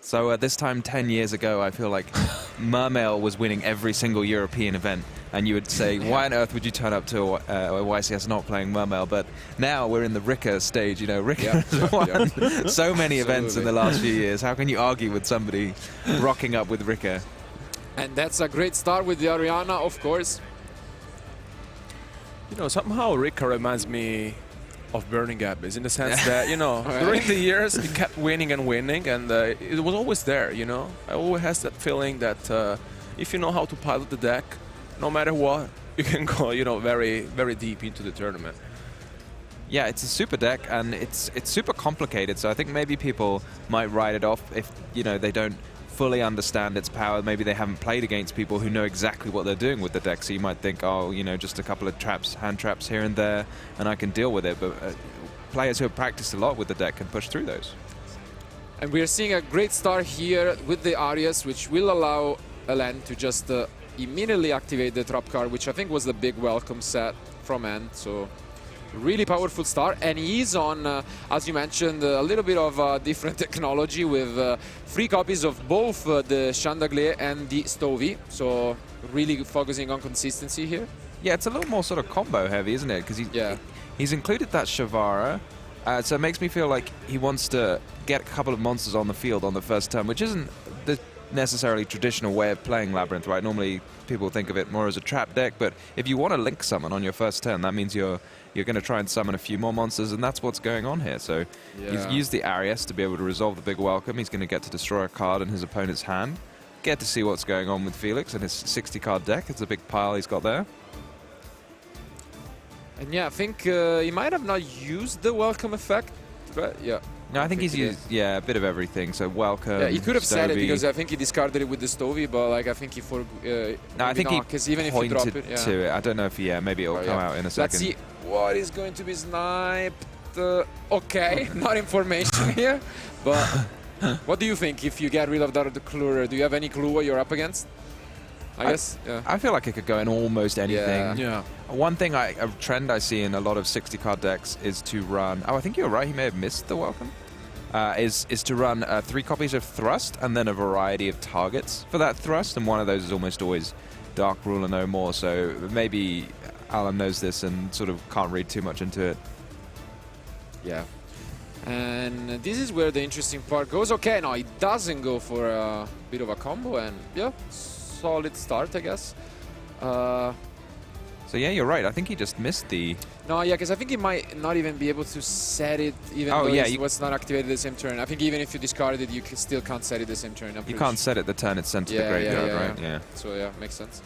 So this time 10 years ago, I feel like Mermail was winning every single European event. And you would say, why on earth would you turn up to a YCS not playing Mermail? But now we're in the Rikka stage. You know, Rikka has won so many events in the last few years. How can you argue with somebody rocking up with Rikka? And that's a great start with the Ariana, of course. You know, somehow Rikka reminds me of Burning Abyss in the sense that, you know, during the years he kept winning and winning, and it was always there, you know. I always has that feeling that if you know how to pilot the deck, no matter what, you can go, you know, very, very deep into the tournament. Yeah, it's a super deck, and it's super complicated, so I think maybe people might write it off if, you know, they don't fully understand its power. Maybe they haven't played against people who know exactly what they're doing with the deck, so you might think, oh, you know, just a couple of traps, hand traps here and there, and I can deal with it. But players who have practiced a lot with the deck can push through those. And we are seeing a great start here with the Arias, which will allow Alain to just immediately activate the trap card, which I think was the big welcome set from end. So really powerful start, and he's on, as you mentioned, a little bit of different technology with 3 copies of both the Chandelier and the Stovey, so really focusing on consistency here. Yeah, it's a little more sort of combo heavy, isn't it? Because he's included that Shavara, so it makes me feel like he wants to get a couple of monsters on the field on the first turn, which isn't the necessarily traditional way of playing Labyrinth, right? Normally people think of it more as a trap deck, but if you want to link summon on your first turn, that means you're going to try and summon a few more monsters, and that's what's going on here. So he's used the Arias to be able to resolve the big welcome. He's going to get to destroy a card in his opponent's hand. Get to see what's going on with Felix and his 60-card deck. It's a big pile he's got there. And yeah, I think he might have not used the welcome effect, but yeah. No, I think he's used, a bit of everything. So welcome. Yeah, he could have said it Stovey. because I think he discarded it with the Stovey, but like I think he no, I think he because even if you drop pointed it, to it. I don't know if maybe it'll come out in a second. Let's see what is going to be sniped. Okay, not information here, but what do you think if you get rid of that Clurer? Do you have any clue what you're up against? I guess, I feel like it could go in almost anything. Yeah. One thing, a trend I see in a lot of 60-card decks is to run... Oh, I think you're right. He may have missed the welcome. Is to run 3 copies of Thrust and then a variety of targets for that Thrust, and one of those is almost always Dark Ruler no more. So maybe Alain knows this and sort of can't read too much into it. Yeah. And this is where the interesting part goes. Okay, no, he doesn't go for a bit of a combo, and yeah, solid start, I guess. So yeah, you're right. I think he just missed the... No, yeah, because I think he might not even be able to set it, even though it was not activated the same turn. I think even if you discard it, you still can't set it the same turn. You can't set it the turn it's sent to the graveyard, right? Yeah. So yeah, makes sense.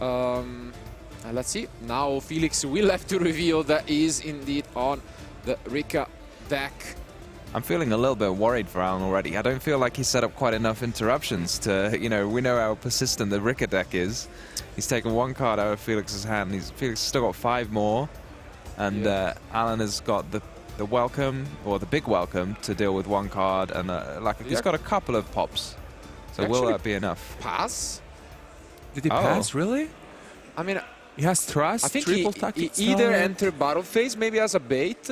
Let's see. Now Felix will have to reveal that he is indeed on the Rikka deck. I'm feeling a little bit worried for Alain already. I don't feel like he's set up quite enough interruptions to, you know, we know how persistent the Rikka deck is. He's taken 1 card out of Felix's hand. Felix has still got 5 more. And Alain has got the welcome, or the big welcome, to deal with 1 card. And he's got a couple of pops. So will that be enough? Pass? Did he pass, really? I mean... He has Thrust, I think he either enter battle phase, maybe as a bait,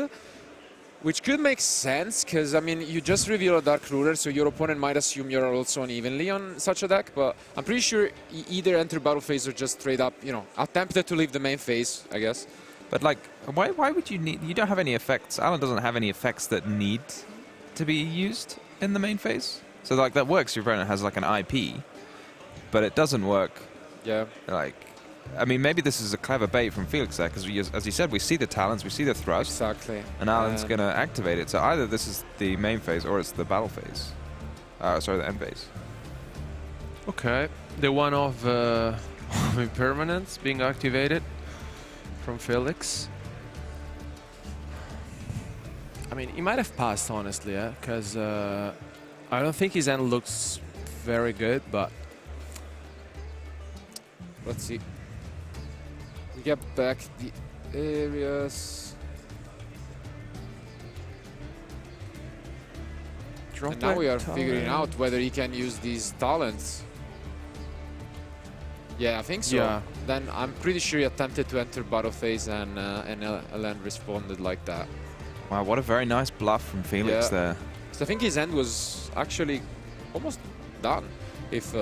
which could make sense, because, I mean, you just reveal a Dark Ruler, so your opponent might assume you're also unevenly on such a deck, but I'm pretty sure he either enter battle phase or just straight up, you know, attempted to leave the main phase, I guess. But, like, why would you need... You don't have any effects. Alain doesn't have any effects that need to be used in the main phase. So, like, that works. Your opponent has, like, an IP, but it doesn't work. Yeah. Like... I mean, maybe this is a clever bait from Felix there, because, as you said, we see the talents, we see the thrust. Exactly. And Alain's going to activate it. So either this is the main phase or it's the battle phase. Sorry, the end phase. Okay. The one of impermanence being activated from Felix. I mean, he might have passed, honestly, because I don't think his end looks very good, but... Let's see. We get back the areas. And now we are figuring out whether he can use these talents. Yeah, I think so. Yeah. Then I'm pretty sure he attempted to enter battle phase, and Alain responded like that. Wow, what a very nice bluff from Felix there. So I think his end was actually almost done. If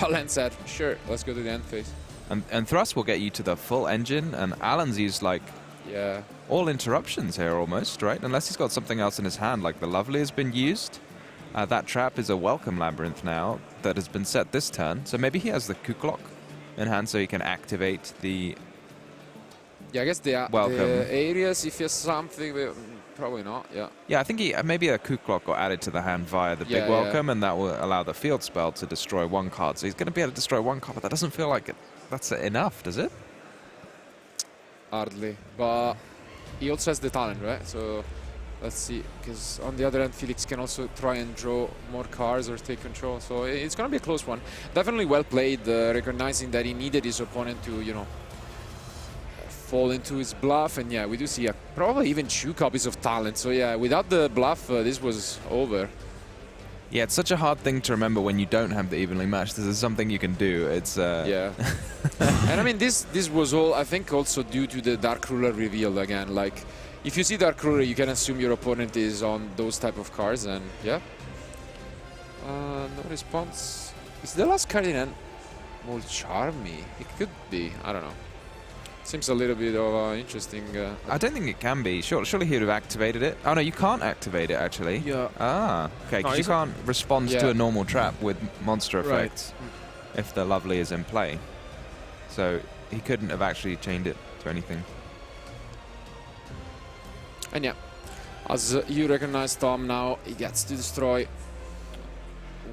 Alain said, sure, let's go to the end phase. And thrust will get you to the full engine, and Alan's used like all interruptions here almost, right? Unless he's got something else in his hand, like the Lovely has been used. That trap is a welcome Labyrinth now that has been set this turn, so maybe he has the Kuklok in hand so he can activate the I guess the areas, if he has something, probably not, Yeah, I think maybe a Kuklok got added to the hand via the big welcome, and that will allow the field spell to destroy one card. So he's going to be able to destroy one card, but that doesn't feel like that's enough, does it? Hardly, but he also has the talent, right? So let's see, because on the other end, Felix can also try and draw more cards or take control. So it's going to be a close one. Definitely well played, recognizing that he needed his opponent to, fall into his bluff. And yeah, we do see probably even 2 copies of talent. So yeah, without the bluff, this was over. Yeah, it's such a hard thing to remember when you don't have the evenly matched. This is something you can do. It's yeah. And I mean, this was all, I think, also due to the Dark Ruler reveal again. Like, if you see Dark Ruler, you can assume your opponent is on those type of cards, and yeah. No response. Is the last card in hand more charmy? It could be. I don't know. Seems a little bit of interesting. I don't think it can be. Surely he would have activated it. Oh no, you can't activate it actually. Yeah. Ah, okay. Because you can't respond to a normal trap with monster effects if the Lovely is in play. So he couldn't have actually chained it to anything. And yeah, as you recognize, Tom, now he gets to destroy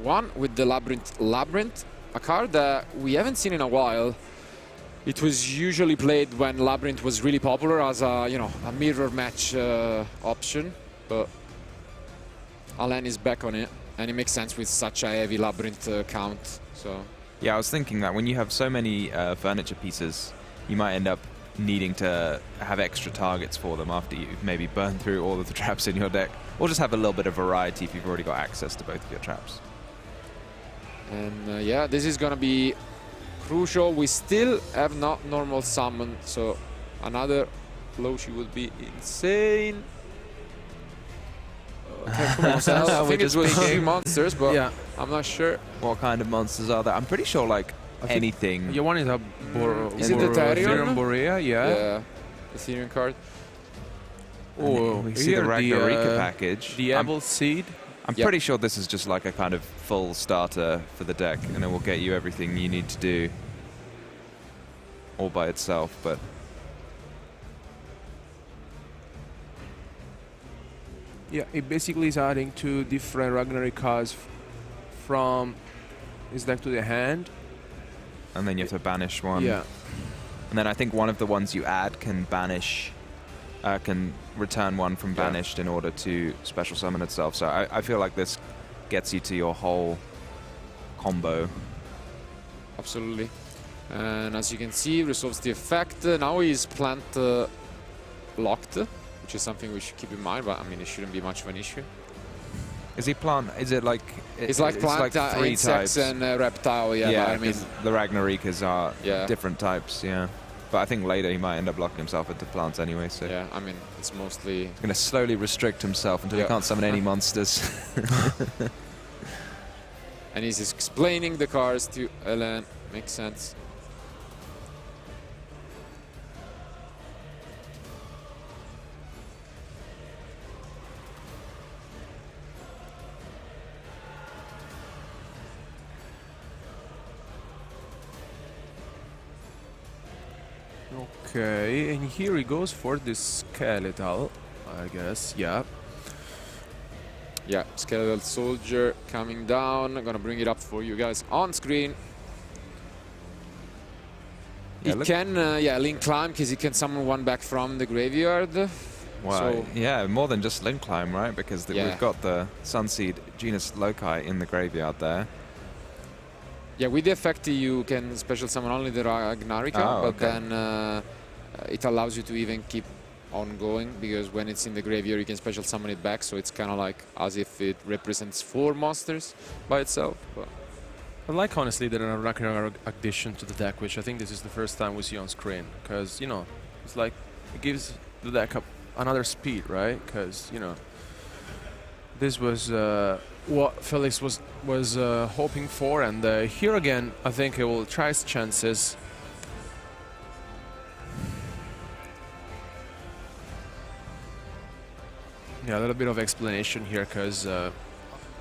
one with the Labyrinth, a card that we haven't seen in a while. It was usually played when Labyrinth was really popular as a, a mirror match option, but Alain is back on it, and it makes sense with such a heavy Labyrinth count. So yeah, I was thinking that when you have so many furniture pieces, you might end up needing to have extra targets for them after you've maybe burned through all of the traps in your deck, or just have a little bit of variety if you've already got access to both of your traps. And yeah, this is gonna be crucial. We still have not normal summon, so another Loshi would be insane. I think it was 3 monsters, but I'm not sure. What kind of monsters are there? I'm pretty sure like anything. Yeah, one is a is it the Therion? Borea, Yeah, the Therion card. Oh, we see the Rikka package. The Evil Seed. I'm pretty sure this is just like a kind of full starter for the deck, and it will get you everything you need to do all by itself, but yeah, it basically is adding 2 different Ragnarok cards from his deck to the hand. And then you have to banish one. Yeah. And then I think one of the ones you add can banish, can return one from banished in order to special summon itself. So I feel like this gets you to your whole combo. Absolutely. And as you can see, resolves the effect. Now he's plant locked, which is something we should keep in mind, but I mean, it shouldn't be much of an issue. Is he plant? Is it like... It's like plant, 3 insects, types. and reptile, Yeah, but I mean, the Ragnarekas are different types, But I think later he might end up locking himself into plants anyway, so... Yeah, I mean, it's mostly... He's going to slowly restrict himself until he can't summon any monsters. And he's explaining the cards to Alain. Makes sense. Okay, and here he goes for this skeletal, I guess, yeah. Yeah, skeletal soldier coming down. I'm gonna bring it up for you guys on screen. He can, link climb, because he can summon one back from the graveyard. Wow, so yeah, more than just link climb, right? Because we've got the Sunseed Genus Loci in the graveyard there. Yeah, with the effect you can special summon only the Ragnarika, but then it allows you to even keep on going, because when it's in the graveyard you can special summon it back, so it's kind of like as if it represents 4 monsters by itself. But I like, honestly, the Ragnarok addition to the deck, which I think this is the first time we see on screen, because, it's like it gives the deck another speed, right? Because, this was what Felix was hoping for, and here again, I think he will try his chances. Yeah, a little bit of explanation here, because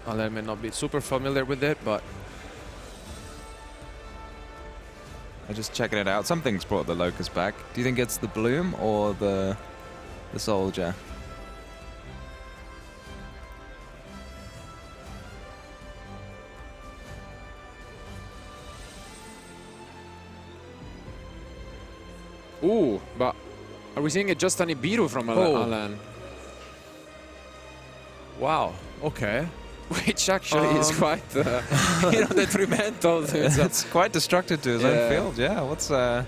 Alain may not be super familiar with it, but I'm just checking it out. Something's brought the Locust back. Do you think it's the Bloom or the Soldier? Ooh, but are we seeing it just an Ibiru from Alain? Wow, okay. Which actually is quite, detrimental to himself. It's quite destructive to his own field. Yeah, what's But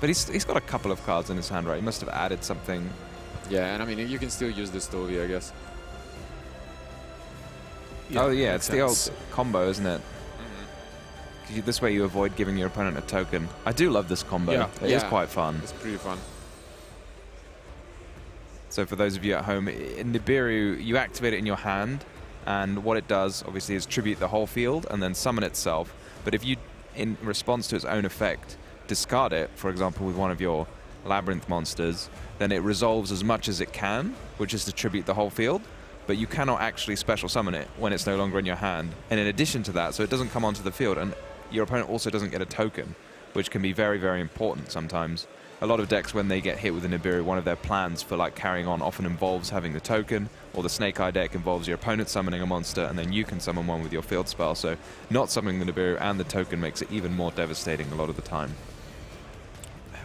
he's got a couple of cards in his hand, right? He must have added something. Yeah, and I mean, you can still use the Stovey, I guess. Yeah, oh yeah, it's the old combo, isn't it? This way you avoid giving your opponent a token. I do love this combo. Yeah. It is quite fun. It's pretty fun. So for those of you at home, in Nibiru, you activate it in your hand, and what it does, obviously, is tribute the whole field and then summon itself. But if you, in response to its own effect, discard it, for example, with one of your Labyrinth monsters, then it resolves as much as it can, which is to tribute the whole field. But you cannot actually special summon it when it's no longer in your hand. And in addition to that, so it doesn't come onto the field, and your opponent also doesn't get a token, which can be very, very important sometimes. A lot of decks, when they get hit with an Nibiru, one of their plans for carrying on often involves having the token, or the Snake Eye deck involves your opponent summoning a monster, and then you can summon one with your field spell. So not summoning the Nibiru and the token makes it even more devastating a lot of the time.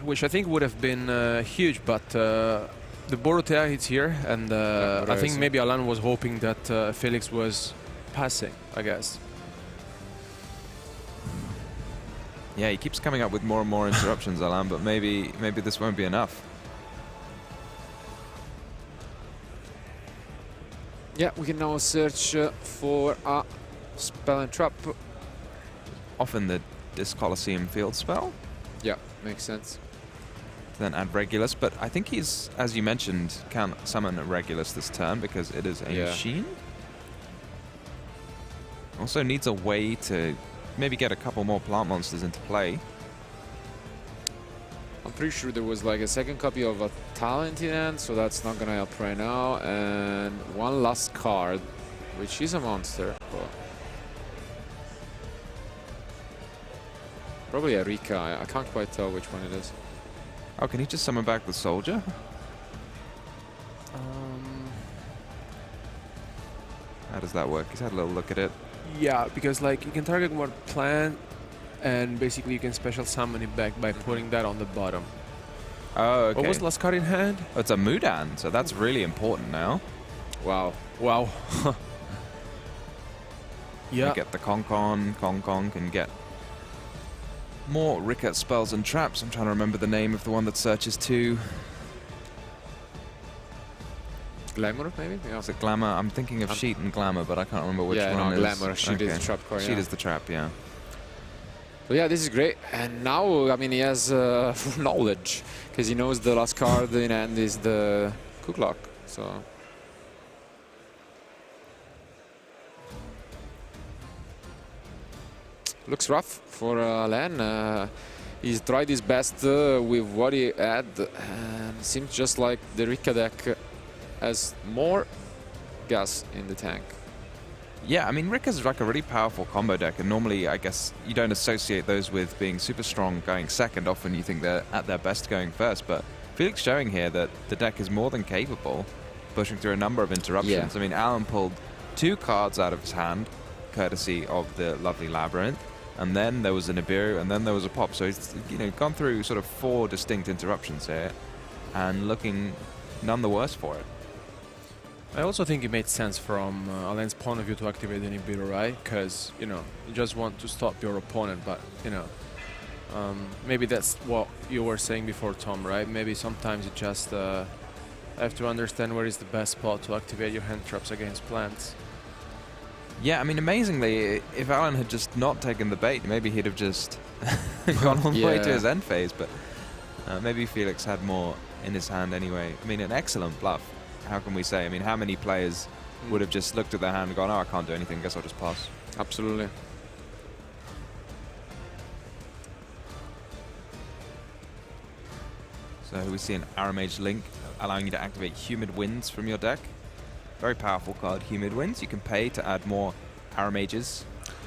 Which I think would have been huge, but the Borotea hits here, and I think maybe Alain was hoping that Felix was passing, I guess. Yeah, he keeps coming up with more and more interruptions, Alain, but maybe this won't be enough. Yeah, we can now search for a spell and trap. Often this Colosseum field spell. Yeah, makes sense. Then add Regulus, but I think he's, as you mentioned, can't summon a Regulus this turn because it is a machine. Also needs a way to maybe get a couple more plant monsters into play. I'm pretty sure there was a second copy of a talent in hand, so that's not gonna help right now. And one last card, which is a monster. But probably a Rikka. I can't quite tell which one it is. Oh, can he just summon back the Soldier? How does that work? He's had a little look at it. Yeah, because you can target one plant, and basically you can special summon it back by putting that on the bottom. Oh, okay. What was the last card in hand? Oh, it's a Mudan, so that's really important now. Wow. Wow. Yeah. You get the Concon can get more Rikka spells and traps. I'm trying to remember the name of the one that searches too. Glamour, maybe? Yeah. Is it Glamour? I'm thinking of Sheet and Glamour, but I can't remember which one is. Glamour. Sheet is the trap card. Sheet is the trap, yeah. So yeah, this is great. And now, I mean, he has full knowledge, because he knows the last card in hand is the Cooklock. So looks rough for Alain. He's tried his best with what he had, and seems just like the Rikka deck has more gas in the tank. Yeah, I mean, Rikka's a really powerful combo deck, and normally, I guess, you don't associate those with being super strong going second. Often you think they're at their best going first, but Felix showing here that the deck is more than capable, pushing through a number of interruptions. Yeah. I mean, Alain pulled 2 cards out of his hand, courtesy of the lovely Labyrinth, and then there was a Nibiru, and then there was a pop. So he's gone through sort of 4 distinct interruptions here, and looking none the worse for it. I also think it made sense from Alain's point of view to activate the Nibiru, right? Because, you just want to stop your opponent, but, maybe that's what you were saying before, Tom, right? Maybe sometimes you just have to understand where is the best spot to activate your hand traps against plants. Yeah, I mean, amazingly, if Alain had just not taken the bait, maybe he'd have just gone all the way to his end phase, but maybe Felix had more in his hand anyway. I mean, an excellent bluff. How can we say? I mean, how many players would have just looked at their hand and gone, oh, I can't do anything, guess I'll just pass. Absolutely. So we see an Aramage Link allowing you to activate Humid Winds from your deck. Very powerful card, Humid Winds. You can pay to add more Aramages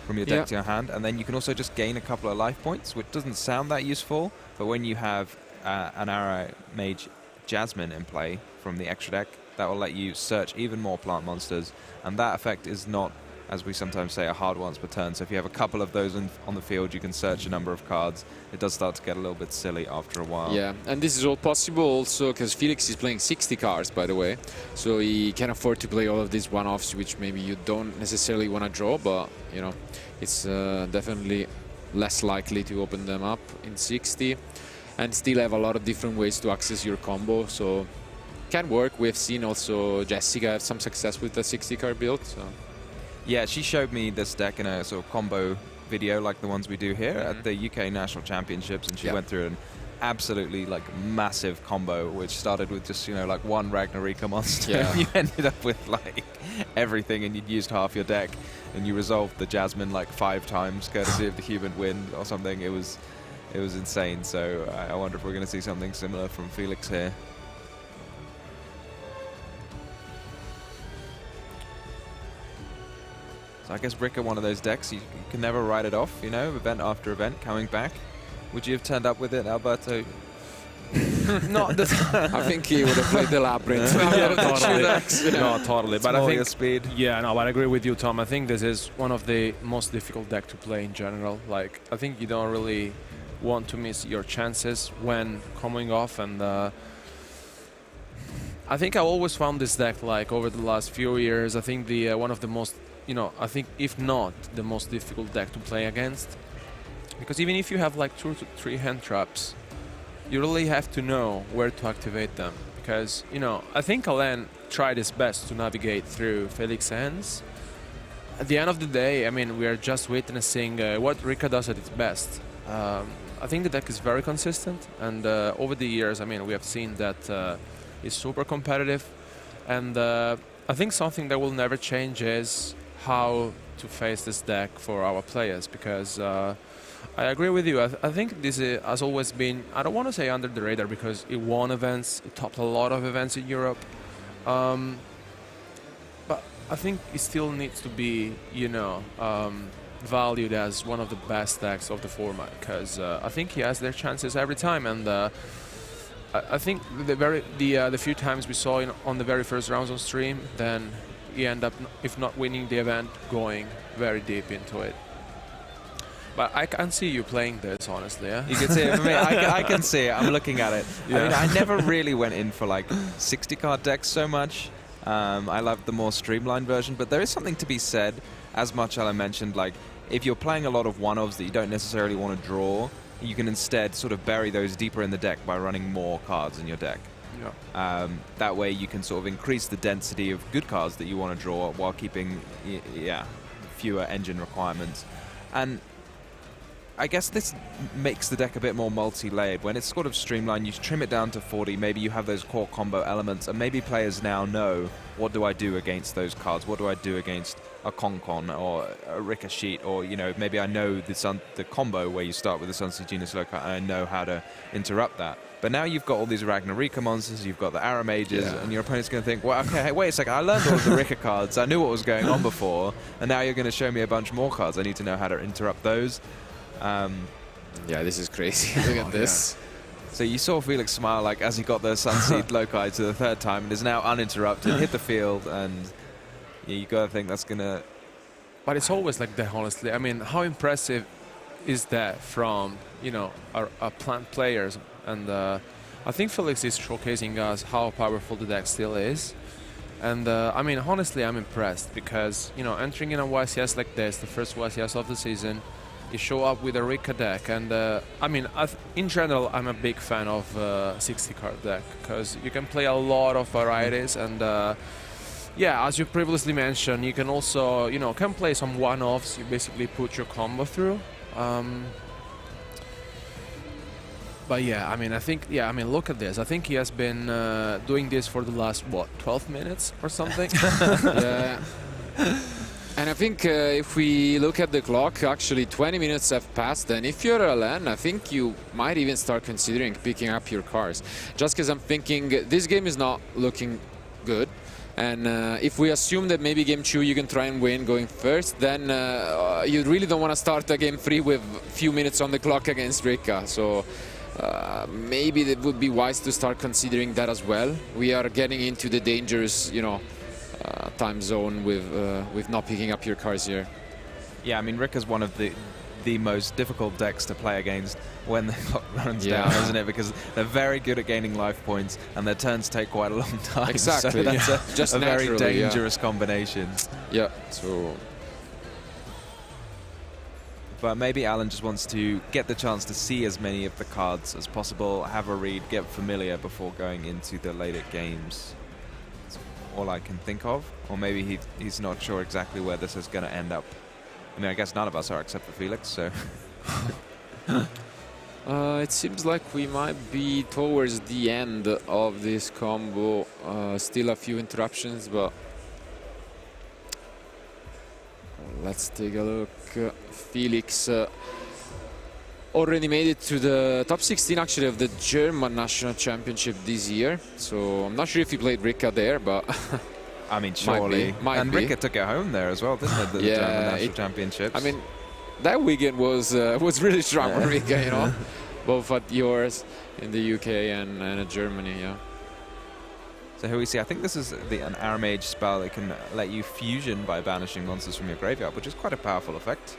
from your deck to your hand, and then you can also just gain a couple of life points, which doesn't sound that useful, but when you have an Aramage Jasmine in play from the extra deck, that will let you search even more plant monsters, and that effect is not, as we sometimes say, a hard once per turn. So if you have a couple of those on the field, you can search a number of cards. It does start to get a little bit silly after a while. Yeah, and this is all possible also because Felix is playing 60 cards, by the way. So he can afford to play all of these one-offs, which maybe you don't necessarily want to draw, but, you know, it's definitely less likely to open them up in 60. And still have a lot of different ways to access your combo, so can work. We've seen also Jessica have some success with the 60-card build. So. Yeah, she showed me this deck in a sort of combo video like the ones we do here at the UK National Championships, and she went through an absolutely like massive combo, which started with just, you know, like one Rikka monster. Yeah. And you ended up with like everything, and you'd used half your deck, and you resolved the Jasmine like 5 times courtesy of the Humid Wind or something. It was insane. So I wonder if we're going to see something similar from Felix here. So I guess Rikka, one of those decks, you can never write it off, you know, event after event coming back. Would you have turned up with it, Alberto? No, I think he would have played the Labyrinth. totally. No, totally. But I think speed. Yeah, no, but I agree with you, Tom. I think this is one of the most difficult deck to play in general. Like, I think you don't really want to miss your chances when coming off, and I think I always found this deck, like, over the last few years, I think the one of the most, you know, I think if not the most difficult deck to play against, because even if you have like 2 to 3 hand traps, you really have to know where to activate them, because, you know, I think Alain tried his best to navigate through Felix's hands. At the end of the day, I mean, we are just witnessing what Rikka does at its best. I think the deck is very consistent, and over the years, I mean, we have seen that it's super competitive, and I think something that will never change is how to face this deck for our players, because I agree with you. I think this has always been, I don't want to say under the radar, because it won events, it topped a lot of events in Europe, but I think it still needs to be, you know, valued as one of the best decks of the format, because I think he has their chances every time, and I think the few times we saw on the very first rounds on stream, then he end up, if not winning the event, going very deep into it. But I can see you playing this, honestly. Yeah? You can see it for me. I can see it. I'm looking at it. Yeah. I mean, I never really went in for like 60-card decks so much. I love the more streamlined version, but there is something to be said, as much as I mentioned, like if you're playing a lot of one-offs that you don't necessarily want to draw, you can instead sort of bury those deeper in the deck by running more cards in your deck. Yeah. That way you can sort of increase the density of good cards that you want to draw while keeping fewer engine requirements. And I guess this makes the deck a bit more multi-layered. When it's sort of streamlined, you trim it down to 40, maybe you have those core combo elements, and maybe players now know, what do I do against those cards? What do I do against a Con or a Rikka sheet? Or, you know, maybe I know the combo where you start with the Sunset Genius Loci, and I know how to interrupt that. But now you've got all these Rikka monsters, you've got the Aramages, and your opponent's going to think, well, okay, hey, wait a second, I learned all of the Rikka cards, I knew what was going on before, and now you're going to show me a bunch more cards. I need to know how to interrupt those. Yeah, this is crazy. Look at this. Yeah. So you saw Felix smile like as he got the Sunseed Loci to the 3rd time and is now uninterrupted, hit the field, and you got to think that's going to... But it's always like that, honestly. I mean, how impressive is that from, you know, our plant players? And I think Felix is showcasing us how powerful the deck still is. And I mean, honestly, I'm impressed because, you know, entering in a YCS like this, the first YCS of the season, you show up with a Rikka deck, and I mean, in general, I'm a big fan of 60-card deck because you can play a lot of varieties, and yeah, as you previously mentioned, you can also, you know, can play some one-offs. You basically put your combo through. But yeah, I mean, I think, yeah, I mean, look at this. I think he has been doing this for the last, what, 12 minutes or something? Yeah. And I think if we look at the clock, actually 20 minutes have passed, and if you're Alain, I think you might even start considering picking up your cars. Just because I'm thinking this game is not looking good, and if we assume that maybe game 2 you can try and win going first, then you really don't want to start a game 3 with a few minutes on the clock against Rikka. So maybe it would be wise to start considering that as well. We are getting into the dangerous, you know, time zone with not picking up your cars here. Yeah, I mean, Rikka's one of the most difficult decks to play against when the clock runs down, isn't it? Because they're very good at gaining life points, and their turns take quite a long time. Exactly. So that's just a very naturally, dangerous combination. Yeah. So. But maybe Alain just wants to get the chance to see as many of the cards as possible, have a read, get familiar before going into the later games. That's all I can think of. Or maybe he's not sure exactly where this is going to end up. I mean, I guess none of us are except for Felix, so... It seems like we might be towards the end of this combo. Still a few interruptions, but... Let's take a look. Felix already made it to the top 16 actually of the German national championship this year. So I'm not sure if he played Rikka there, but I mean, surely. Might be. Rikka took it home there as well, didn't it? The German national championships. I mean, that weekend was really strong for Rikka, you know, both at yours in the UK and at Germany, yeah. So here we see, I think this is an Aram Age spell that can let you fusion by banishing monsters from your graveyard, which is quite a powerful effect.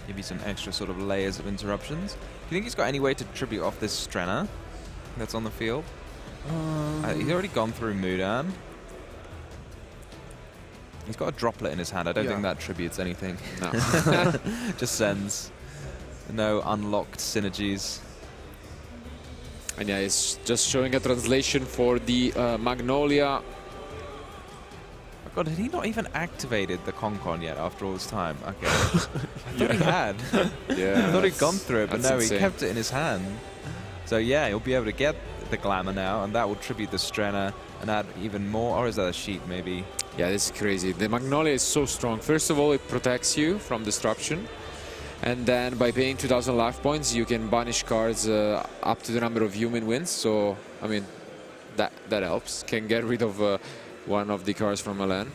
Give you some extra sort of layers of interruptions. Do you think he's got any way to tribute off this Strenna that's on the field? He's already gone through Mudan. He's got a droplet in his hand. I don't think that tributes anything. No. Just sends. No unlocked synergies. And yeah, it's just showing a translation for the Magnolia. Oh God, had he not even activated the Concon yet after all this time? Okay. I thought he had. Yeah. I thought he'd gone through it, but no, insane. He kept it in his hand. So yeah, he'll be able to get the Glamour now, and that will tribute the Strenna and add even more. Or is that a sheet, maybe? Yeah, this is crazy. The Magnolia is so strong. First of all, it protects you from disruption. And then by paying 2,000 life points, you can banish cards up to the number of human wins. So, I mean, that helps. Can get rid of one of the cards from Alain.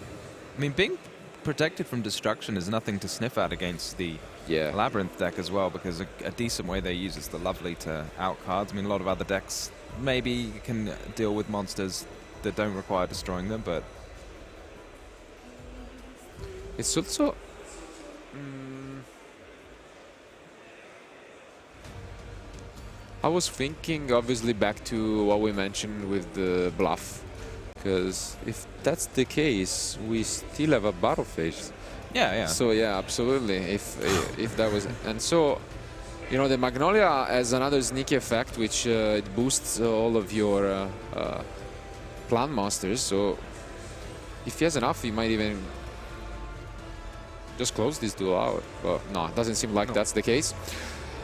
I mean, being protected from destruction is nothing to sniff at against the Labyrinth deck as well, because a decent way they use is the Lovely to out cards. I mean, a lot of other decks maybe can deal with monsters that don't require destroying them, but... It's also... I was thinking, obviously, back to what we mentioned with the bluff. Because if that's the case, we still have a battle phase. Yeah. So, yeah, absolutely. If that was... And so, you know, the Magnolia has another sneaky effect, which it boosts all of your plant monsters. So, if he has enough, he might even... just close this duel out, but no, it doesn't seem like that's the case.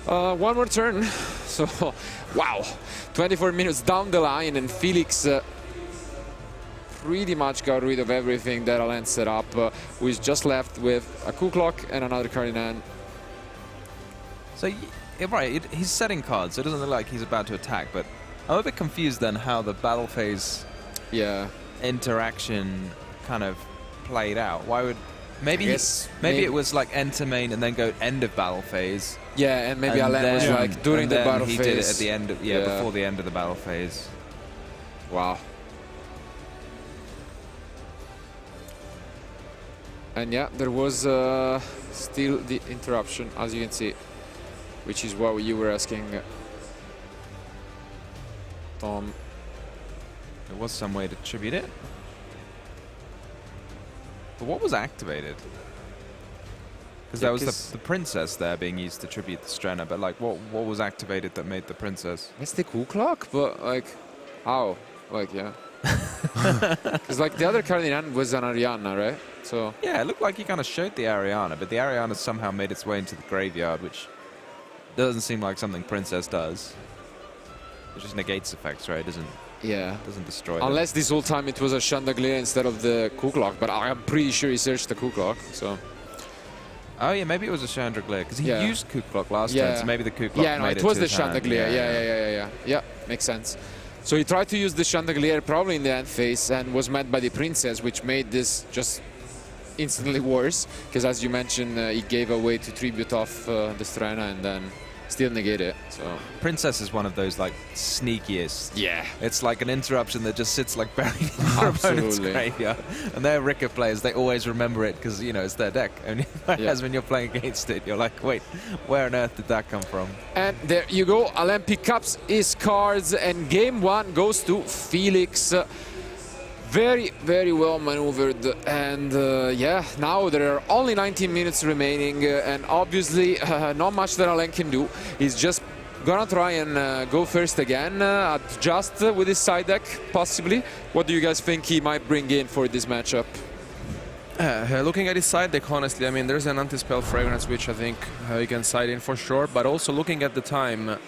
One more turn, so wow, 24 minutes down the line, and Felix pretty much got rid of everything that Alain set up, who is just left with a cool clock and another card in hand. So, right, he's setting cards, so it doesn't look like he's about to attack, but I'm a bit confused then how the battle phase interaction kind of played out. Why would... Maybe it was like enter main and then go end of battle phase. Yeah, and maybe Alain was like during the battle phase. He did it at the end of, before the end of the battle phase. Wow. And yeah, there was still the interruption, as you can see, which is what you were asking, Tom. There was some way to tribute it. But what was activated? Because there was the princess there being used to tribute the Strenna, but like what was activated that made the princess? It's the cool clock, but like how? Like, yeah. Because like the other card in hand was an Ariana, right? So yeah, it looked like he kind of showed the Ariana, but the Ariana somehow made its way into the graveyard, which doesn't seem like something Princess does. It just negates effects, right? It doesn't destroy them. Unless this whole time it was a Chandelier instead of the Cooklock, but I'm pretty sure he searched the Cooklock, so... Oh yeah, maybe it was a Chandelier, because he used Cooklock last turn, so maybe the Cooklock yeah, no, made it was to the his hand. Chandelier, yeah, makes sense. So he tried to use the Chandelier probably in the end phase and was met by the Princess, which made this just instantly worse, because as you mentioned, he gave away to tribute off the Strena and then still negate it. So Princess is one of those like sneakiest. Yeah. It's like an interruption that just sits like buried in your opponent's graveyard. And they're Rikka players, they always remember it because, you know, it's their deck. And whereas when you're playing against it, you're like, wait, where on earth did that come from? And there you go, Alain picks up his cards and game one goes to Felix. Very, very well maneuvered, and yeah, now there are only 19 minutes remaining, and obviously not much that Alain can do. He's just gonna try and go first again, adjust with his side deck, possibly. What do you guys think he might bring in for this matchup? Looking at his side deck, honestly, I mean, there's an anti-spell fragrance, which I think he can side in for sure, but also looking at the time,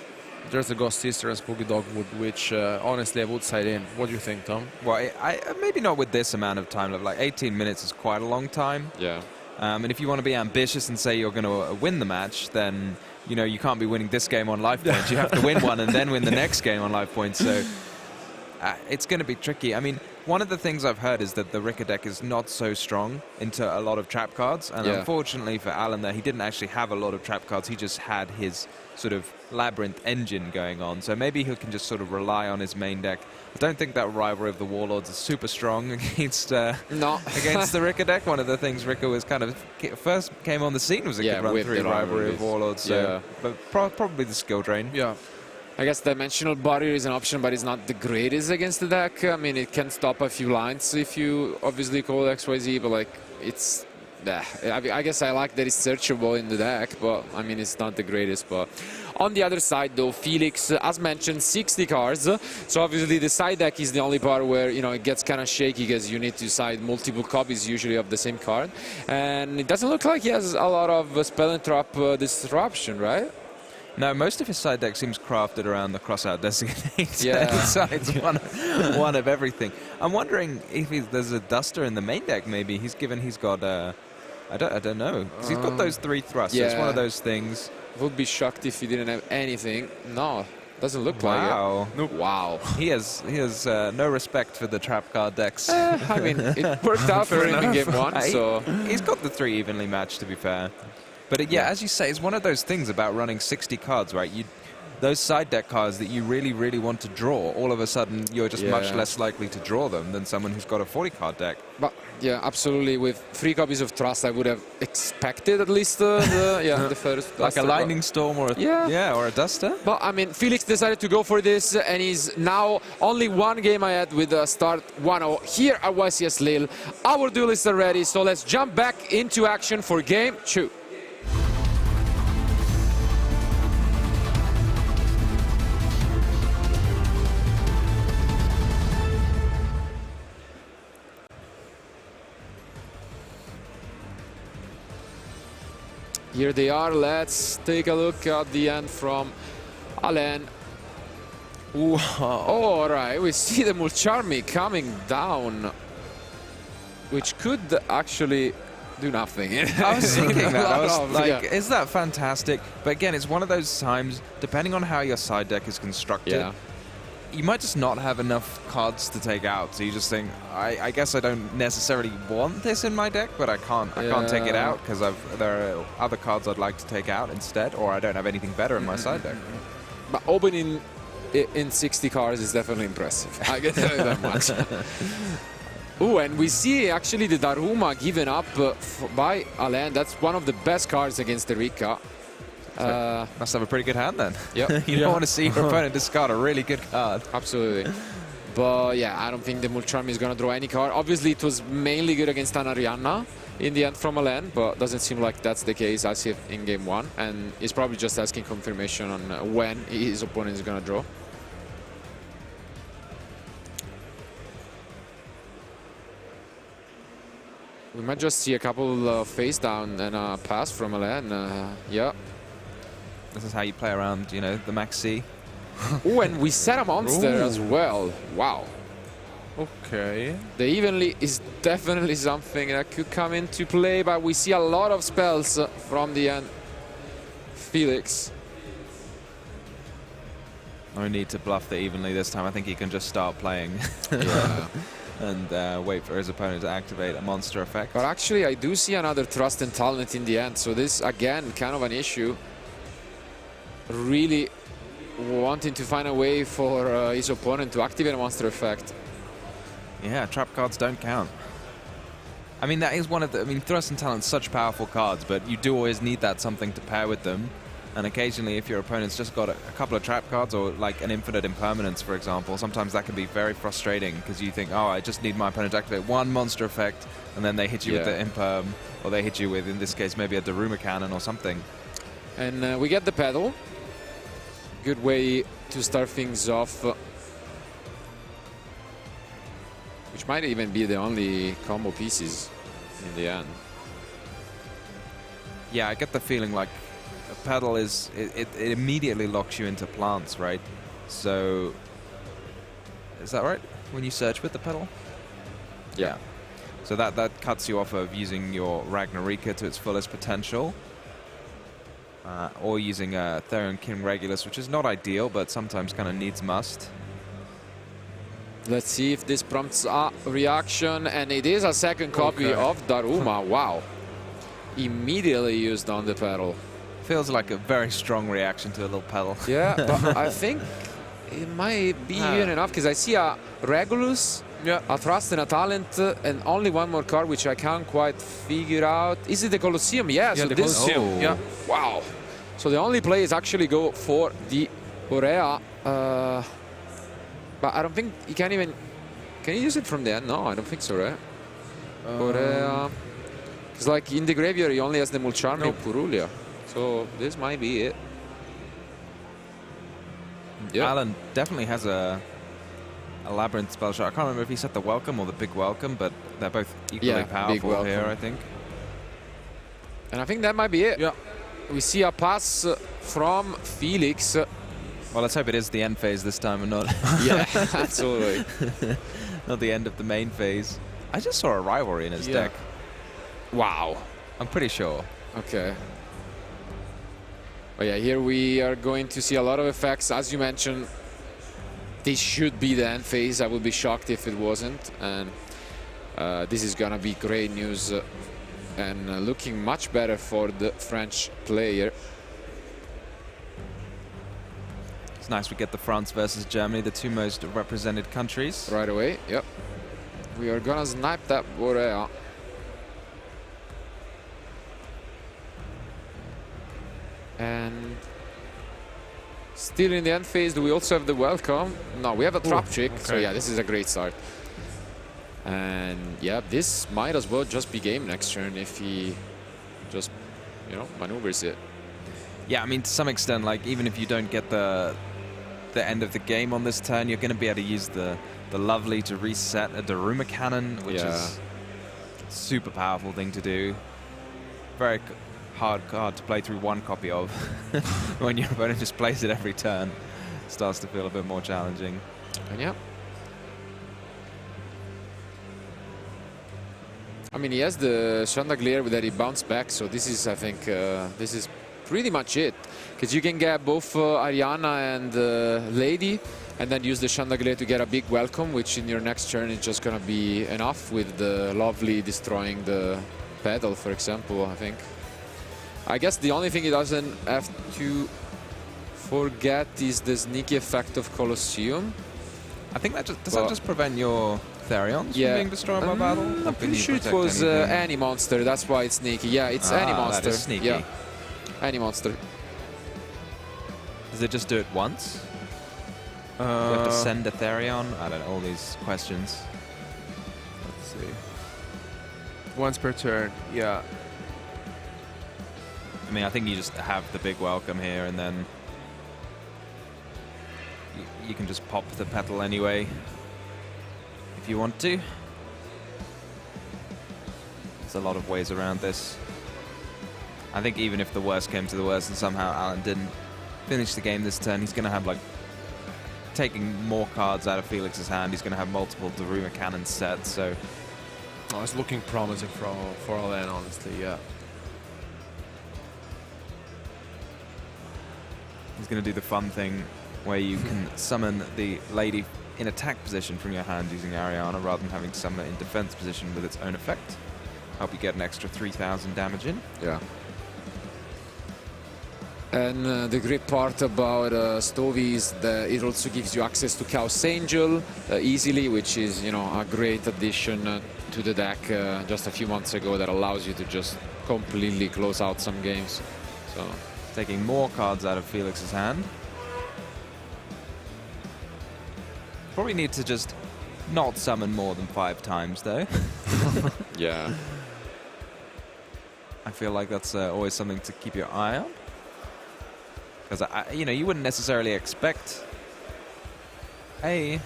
there's the Ghost Sister and Spooky Dogwood, which honestly I would side in. What do you think, Tom? Well, I maybe not with this amount of time. Like 18 minutes is quite a long time. Yeah. And if you want to be ambitious and say you're going to win the match, then you know you can't be winning this game on life points. You have to win one and then win the next game on life points. So it's going to be tricky. I mean, one of the things I've heard is that the Rikka deck is not so strong into a lot of trap cards. And unfortunately for Alan there, he didn't actually have a lot of trap cards. He just had his sort of Labyrinth engine going on. So maybe he can just sort of rely on his main deck. I don't think that Rivalry of the Warlords is super strong against against the Rikka deck. One of the things Rikka was kind of first came on the scene was it could run through Rivalry of Warlords. So, but probably the skill drain. Yeah. I guess Dimensional Barrier is an option, but it's not the greatest against the deck. I mean, it can stop a few lines if you obviously call XYZ, but like, it's... I guess I like that it's searchable in the deck, but I mean, it's not the greatest. But on the other side, though, Felix, as mentioned, 60 cards. So obviously the side deck is the only part where, you know, it gets kind of shaky because you need to side multiple copies usually of the same card. And it doesn't look like he has a lot of Spell and Trap disruption, right? No, most of his side deck seems crafted around the crossout designate. Yeah. Besides one of everything. I'm wondering if there's a Duster in the main deck. Maybe he's got I don't know. 'Cause he's got those 3 thrusts. Yeah. It's one of those things. Would be shocked if he didn't have anything. No, doesn't look like it. Nope. Wow. He has no respect for the trap card decks. I mean, it worked out for him in game one. So he's got the 3 evenly matched, to be fair. But yeah, as you say, it's one of those things about running 60 cards, right? Those side deck cards that you really, really want to draw, all of a sudden you're just much less likely to draw them than someone who's got a 40 card deck. But yeah, absolutely. With 3 copies of Trust, I would have expected at least the first like a Lightning Storm or or a Duster. But I mean, Felix decided to go for this, and he's now only 1 game ahead with a start 1-0 here at YCS Lille. Our duelists are ready, so let's jump back into action for game 2. Here they are. Let's take a look at the end from Alain. Wow. Oh, all right. We see the Mulcharmi coming down, which could actually do nothing. I was thinking that. I was like, is that fantastic? But again, it's one of those times, depending on how your side deck is constructed, you might just not have enough cards to take out. So you just think, I guess I don't necessarily want this in my deck, but I can't take it out because there are other cards I'd like to take out instead, or I don't have anything better in my side deck. But opening in 60 cards is definitely impressive. I can tell you that much. Oh, and we see actually the Daruma given up by Alain. That's one of the best cards against the Rikka. Must have a pretty good hand then. Yep. You don't want to see your opponent discard a really good card. Absolutely. But yeah, I don't think the Mulcharmi is going to draw any card. Obviously, it was mainly good against an Ariana in the end from Alain, but doesn't seem like that's the case as if in game 1. And he's probably just asking confirmation on when his opponent is going to draw. We might just see a couple face down and a pass from Alain. Yeah. This is how you play around, you know, the Max C. Oh, and we set a monster as well. Wow. Okay. The evenly is definitely something that could come into play, but we see a lot of spells from the end. Felix. No need to bluff the evenly this time. I think he can just start playing. Yeah. And wait for his opponent to activate a monster effect. But actually, I do see another Trust and Talent in the end. So this, again, kind of an issue. Really wanting to find a way for his opponent to activate a monster effect. Yeah, trap cards don't count. I mean, that is one of the... I mean, Thrust and Talent's such powerful cards, but you do always need that something to pair with them. And occasionally, if your opponent's just got a couple of trap cards or like an infinite impermanence, for example, sometimes that can be very frustrating because you think, oh, I just need my opponent to activate one monster effect, and then they hit you with the imperm, or they hit you with, in this case, maybe a Daruma cannon or something. And we get the pedal. Good way to start things off. Which might even be the only combo pieces in the end. Yeah, I get the feeling like a pedal is... It immediately locks you into plants, right? So... Is that right? When you search with the pedal? Yeah. So that cuts you off of using your Rikka to its fullest potential. Or using a Therion King Regulus, which is not ideal, but sometimes kind of needs must. Let's see if this prompts a reaction, and it is a second copy of Daruma. Wow. Immediately used on the pedal. Feels like a very strong reaction to a little pedal. Yeah, but I think it might be even enough, because I see a Regulus, a Trust and a Talent, and only one more card, which I can't quite figure out. Is it the Colosseum? Yeah, so the this... Colosseum. Yeah. Wow. So the only play is actually go for the Aurea. But I don't think he can even... Can he use it from there? No, I don't think so, right? Aurea... Because like in the graveyard, he only has the Mulcharmi and Purulia. So this might be it. Yeah. Alain definitely has a Labyrinth spell shot. I can't remember if he set the Welcome or the Big Welcome, but they're both equally powerful here, I think. And I think that might be it. Yeah. We see a pass from Felix. Well, let's hope it is the end phase this time and not... Yeah, absolutely. Not the end of the main phase. I just saw a Rivalry in his deck. Wow. I'm pretty sure. Okay. But yeah, here we are going to see a lot of effects. As you mentioned, this should be the end phase. I would be shocked if it wasn't. And this is going to be great news and looking much better for the French player. It's nice we get the France versus Germany, the two most represented countries. Right away, yep. We are going to snipe that Aurea. And still in the end phase, do we also have the Welcome? No, we have a Trap Trick. So yeah, this is a great start. And yeah, this might as well just be game next turn if he just, you know, maneuvers it. Yeah, I mean, to some extent, like, even if you don't get the end of the game on this turn, you're going to be able to use the Lovely to reset a Daruma Cannon, which is a super powerful thing to do. Very hard card to play through one copy of. When your opponent just plays it every turn, it starts to feel a bit more challenging. And yeah. I mean, he has the Chandelier that he bounced back, so this is, I think, this is pretty much it. Because you can get both Ariana and Lady, and then use the Chandelier to get a big Welcome, which in your next turn is just going to be enough, with the Lovely destroying the pedal, for example, I think. I guess the only thing he doesn't have to forget is the sneaky effect of Colosseum. I think that just, does that just prevent your Therions from being destroyed by battle? I'm pretty sure it was any monster, that's why it's sneaky. Yeah, it's any monster. That is sneaky. Yeah, any monster. Does it just do it once? Do you have to send a Therion? I don't know, all these questions. Let's see. Once per turn, yeah. I mean, I think you just have the big Welcome here, and then you can just pop the petal anyway if you want to. There's a lot of ways around this. I think even if the worst came to the worst and somehow Alain didn't finish the game this turn, he's going to have like taking more cards out of Felix's hand. He's going to have multiple Daruma cannons set, so... Oh, it's looking promising for Alain, honestly, yeah. He's going to do the fun thing where you can summon the lady in attack position from your hand using Ariana rather than having to summon it in defense position with its own effect. Help you get an extra 3,000 damage in. Yeah. And the great part about Stovey is that it also gives you access to Chaos Angel easily, which is, you know, a great addition to the deck just a few months ago that allows you to just completely close out some games. So taking more cards out of Felix's hand. Probably need to just not summon more than 5 times though. yeah. I feel like that's always something to keep your eye on. Because, you know, you wouldn't necessarily expect a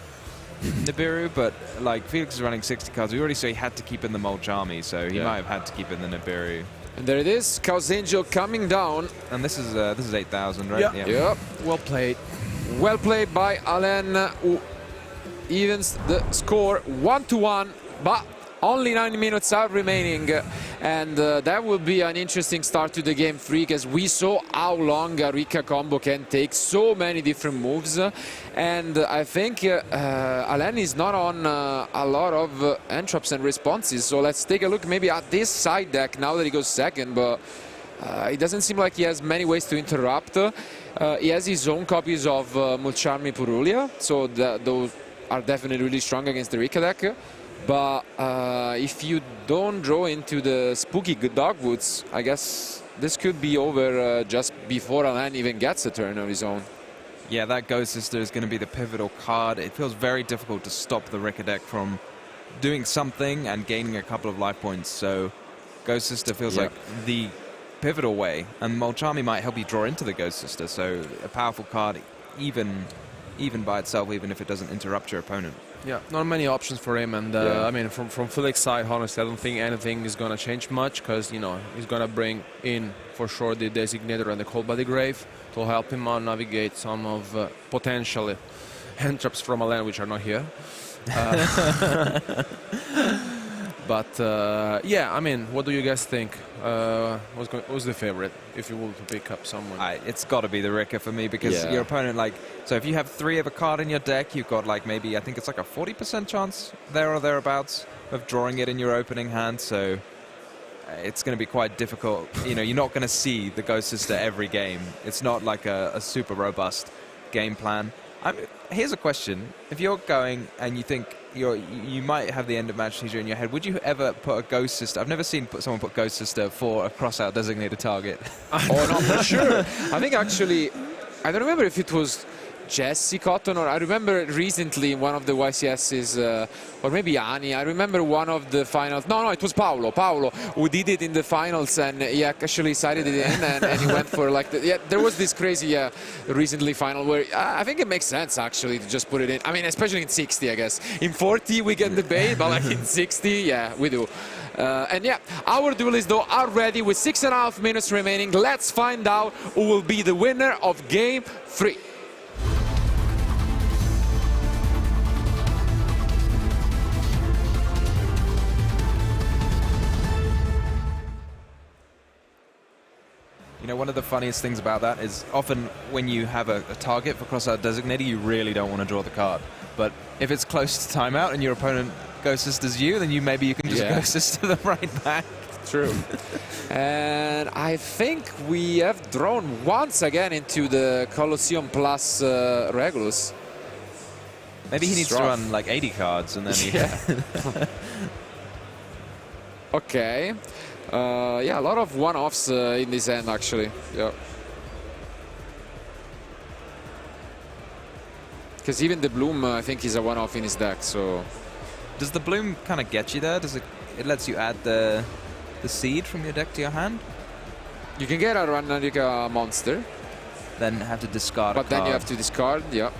Nibiru, but like Felix is running 60 cards. We already saw he had to keep in the Molchami, so he might have had to keep in the Nibiru. And there it is, Chaos Angel coming down. And this is 8,000, right? Yeah. Yep. Well played. Well played by Alain, who evens the score 1-1, but only 9 minutes are remaining, and that will be an interesting start to the game 3, because we saw how long a Rikka combo can take, so many different moves, and I think Alain is not on a lot of entraps and responses, so let's take a look maybe at this side deck now that he goes second, but it doesn't seem like he has many ways to interrupt. He has his own copies of Mulcharmi Purulia, so those are definitely really strong against the Rikka deck. But if you don't draw into the spooky dogwoods, I guess this could be over just before Alain even gets a turn of his own. Yeah, that Ghost Sister is going to be the pivotal card. It feels very difficult to stop the Rikka deck from doing something and gaining a couple of life points. So Ghost Sister feels like the pivotal way. And Molchami might help you draw into the Ghost Sister. So a powerful card, even by itself, even if it doesn't interrupt your opponent. Yeah, not many options for him, and I mean, from Felix's side, honestly, I don't think anything is gonna change much, because, you know, he's gonna bring in for sure the Designator and the Cold Body Grave to help him out navigate some of potential entraps from Alain, which are not here. But yeah, I mean, what do you guys think? Who's the favorite if you were to pick up someone? It's got to be the Rikka for me, because your opponent, like, so if you have 3 of a card in your deck, you've got like maybe, I think it's like a 40% chance there or thereabouts of drawing it in your opening hand. So it's going to be quite difficult. You know, you're not going to see the Ghost Sister every game. It's not like a super robust game plan. Here's a question: if you're going and you think you might have the end of match teaser in your head, would you ever put a Ghost Sister? I've never seen someone put Ghost Sister for a crossout designated target. Oh no, for sure. I think actually, I don't remember if it was Jesse Cotton, or I remember recently in one of the YCSs, or maybe Ani. I remember one of the finals. No, it was Paolo who did it in the finals, and he actually sided it in, and he went for like there was this crazy recently final where I think it makes sense actually to just put it in. I mean, especially in 60, I guess. In 40 we can debate, but like in 60, yeah, we do. And yeah, our duelists though are ready with 6.5 minutes remaining. Let's find out who will be the winner of game 3. You know, one of the funniest things about that is often when you have a target for crossout designator, you really don't want to draw the card. But if it's close to timeout and your opponent Ghost Sisters you, then maybe you can just Ghost Sister them right back. True. And I think we have drawn once again into the Colosseum plus Regulus. Maybe he needs to run like 80 cards and then Okay. Yeah, a lot of one-offs in this end, actually. Yeah. Because even the Bloom, I think, is a one-off in his deck. So, does the Bloom kind of get you there? Does it? It lets you add the seed from your deck to your hand. You can get a Ranarika monster. Then have to discard. But then you have to discard. Yeah.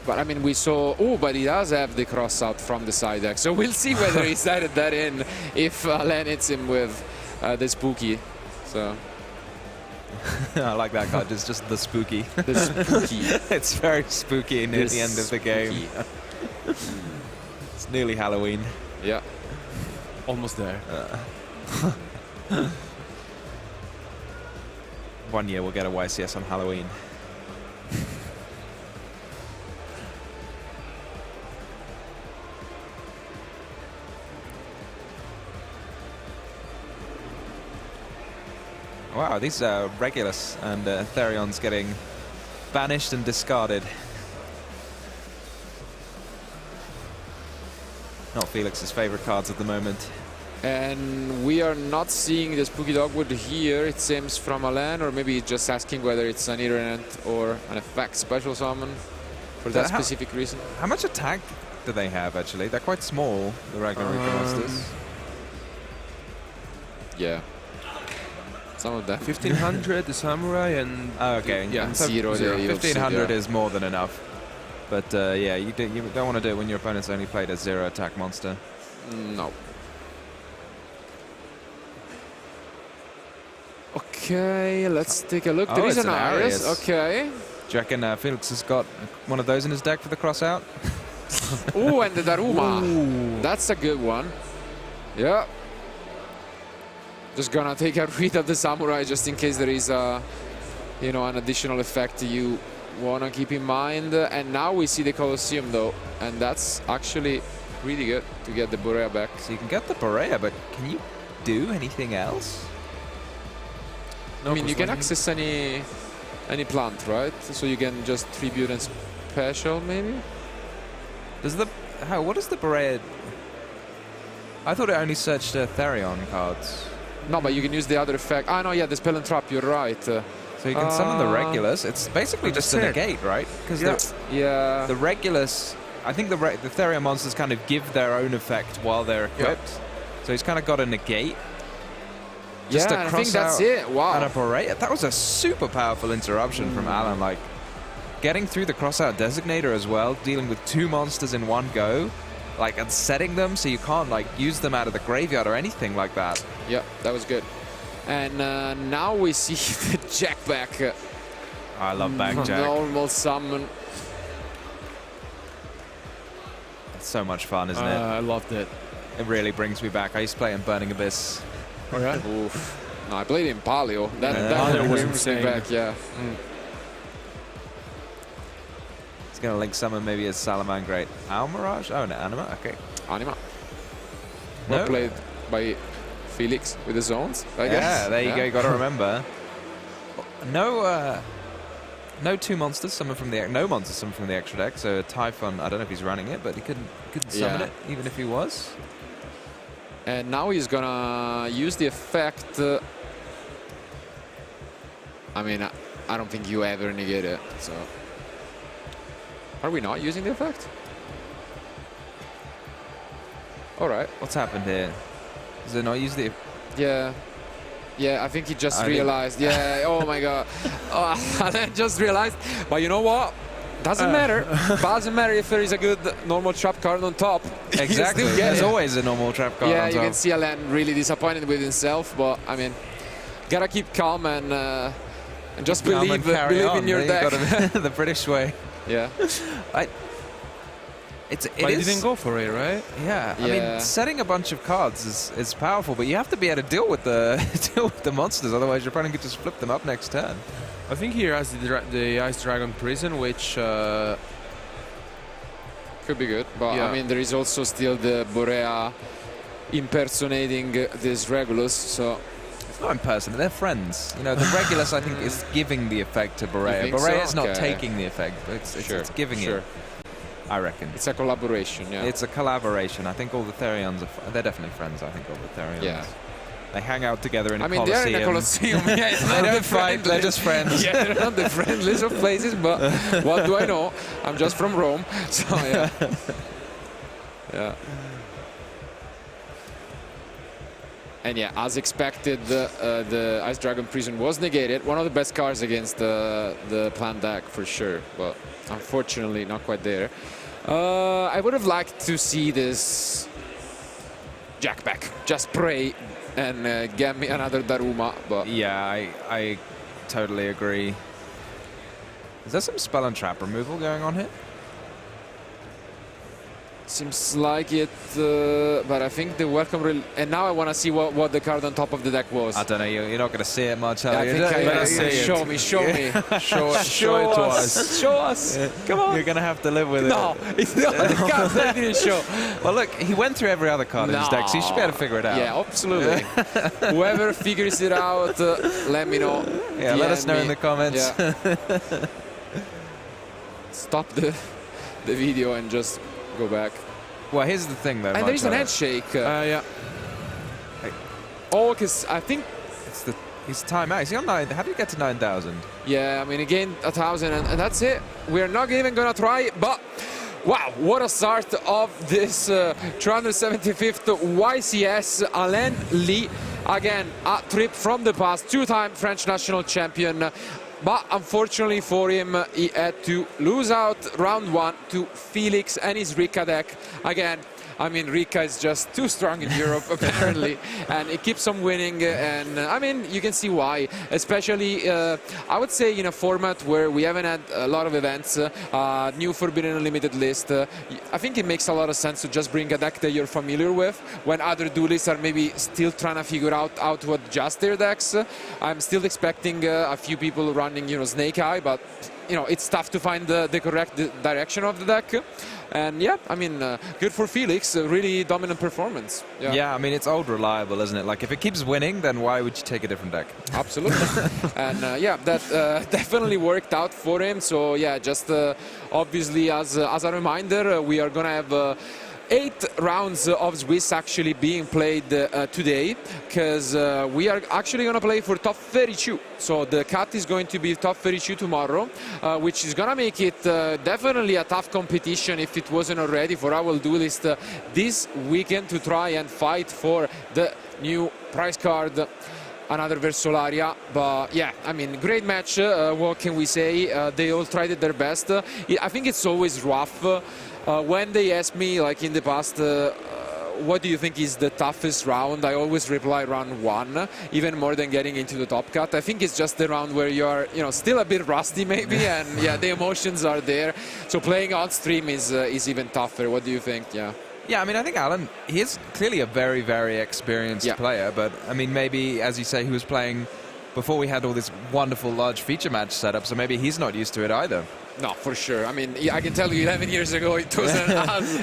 But I mean, we saw. Oh, but he does have the cross out from the side deck, so we'll see whether he slided that in if Alain hits him with the spooky. So. I like that card. It's just the spooky. The spooky. It's very spooky near the end of the game. It's nearly Halloween. Yeah. Almost there. 1 year we'll get a YCS on Halloween. Wow, these Regulus and Therion's getting banished and discarded. Not Felix's favorite cards at the moment. And we are not seeing the Spooky Dogwood here, it seems, from Alain, or maybe just asking whether it's an Irreverent or an effect special summon for that specific reason. How much attack do they have, actually? They're quite small, the regular Rikka monsters. Yeah. Some of them. 1500, the Samurai, and... okay. Yeah. And so 1500 is more than enough. But yeah, you don't want to do it when your opponent's only played a 0 attack monster. No. Okay, let's take a look. There is an Arius. Okay. Do you reckon Felix has got one of those in his deck for the cross out? Oh, and the Daruma. Ooh. That's a good one. Yeah. Just gonna take a read of the Samurai just in case there is a, you know, an additional effect you wanna keep in mind. And now we see the Colosseum though, and that's actually really good to get the Borea back. So you can get the Borea, but can you do anything else? No, I mean, you can access any plant, right? So you can just tribute and special, maybe. Does the what does the Borea? I thought it only searched Therion cards. No, but you can use the other effect. Ah, no, yeah, the Spell and Trap. You're right. So you can summon the Regulus. It's basically just a negate, right? Because the Regulus, I think the Therion monsters kind of give their own effect while they're equipped. So he's kind of got a negate. Just I think that's it. Wow. And a Borea. That was a super powerful interruption from Alain. Like, getting through the crossout designator as well, dealing with 2 monsters in one go, like, and setting them so you can't, like, use them out of the graveyard or anything like that. Yeah, that was good. And now we see the Jack back. I love back Jack. Normal summon. It's so much fun, isn't it? I loved it. It really brings me back. I used to play in Burning Abyss. All right. Oof. No, I played in Palio. That was brings me back, yeah. It's going to link summon maybe as Salamangreat. Almirage? Oh, no, Anima? Okay. Anima. Well played by Felix with the zones, I guess. Yeah, there you go. You got to remember. No 2 monsters summoned from the no monsters summoned from the extra deck. So Typhon, I don't know if he's running it, but he couldn't summon it even if he was. And now he's gonna use the effect. I mean, I don't think you ever negate it. So, are we not using the effect? All right. What's happened here? Does it not use the? Yeah. Yeah, I think he just realized. Yeah. Oh my God. I just realized. But you know what? Doesn't matter. Doesn't matter if there is a good normal trap card on top. Exactly. There's always a normal trap card on top. Yeah, you can see Alain really disappointed with himself, but I mean, gotta keep calm and just believe in your deck. The British way. Yeah. But he didn't go for it, right? Yeah. I mean, setting a bunch of cards is powerful, but you have to be able to deal with the monsters. Otherwise, your opponent could just flip them up next turn. I think he has the Ice Dragon Prison, which could be good. But I mean, there is also still the Borea impersonating this Regulus. So it's not impersonating; they're friends. You know, the Regulus I think is giving the effect to Borea. Borea is not taking the effect; it's giving it. I reckon it's a collaboration. Yeah, it's a collaboration. I think all the Therions they're definitely friends. I think all the Therions. Yeah. They hang out together in a Colosseum. They're in a Colosseum. Yeah, they don't fight, they're just friends. Yeah, they're not the friendliest of places, but what do I know? I'm just from Rome, so yeah. Yeah. And yeah, as expected, the Ice Dragon Prison was negated. One of the best cards against the planned deck for sure, but unfortunately not quite there. I would have liked to see this Jack back. Just pray and get me another Daruma. But yeah, I totally agree. Is there some spell and trap removal going on here? seems like it, but I think the welcome... and now I want to see what the card on top of the deck was. I don't know, you're not going to see it much, are you? Show me. Show it to us. Show us. Yeah. Come on. You're going to have to live with it. No, it's not the card that didn't show. Well, look, he went through every other card in his deck, so you should be able to figure it out. Yeah, absolutely. Whoever figures it out, let me know. Yeah, let us know in the comments. Yeah. Stop the video and just go back. Well, here's the thing, though. And there's an handshake. Yeah. Hey. Oh, because I think it's he's time out. Is he on 9? How do you get to 9,000? Yeah, I mean, again, 1,000, and that's it. We're not even gonna try, but wow, what a start of this 375th YCS. Alain Lee, again, a trip from the past, two-time French national champion. But unfortunately for him, he had to lose out round one to Felix and his Rikka deck. Again, I mean, Rikka is just too strong in Europe, apparently, and he keeps on winning. And I mean, you can see why, especially, I would say, in a format where we haven't had a lot of events, new Forbidden Unlimited list. I think it makes a lot of sense to just bring a deck that you're familiar with when other duelists are maybe still trying to figure out how to adjust their decks. I'm still expecting a few people running, Snake Eye, but it's tough to find the correct direction of the deck. And yeah, I mean, good for Felix, a really dominant performance. Yeah, I mean, it's old reliable, isn't it? Like, if it keeps winning, then why would you take a different deck? Absolutely. And yeah, that definitely worked out for him. So yeah, just obviously as a reminder, we are going to have 8 rounds of Swiss actually being played today, because we are actually going to play for top 32. So the cut is going to be top 32 tomorrow, which is going to make it definitely a tough competition, if it wasn't already, for our duelist this weekend to try and fight for the new prize card. Another Versolaria, but yeah, I mean, great match. What can we say? They all tried it their best. I think it's always rough when they ask me, like in the past, what do you think is the toughest round? I always reply round 1, even more than getting into the top cut. I think it's just the round where you're, still a bit rusty maybe, and yeah, the emotions are there. So playing on stream is even tougher. What do you think? Yeah. Yeah, I mean, I think Alain, he is clearly a very, very experienced player, but I mean, maybe, as you say, he was playing before we had all this wonderful large feature match setup, so maybe he's not used to it either. No, for sure. I mean, I can tell you 11 years ago it wasn't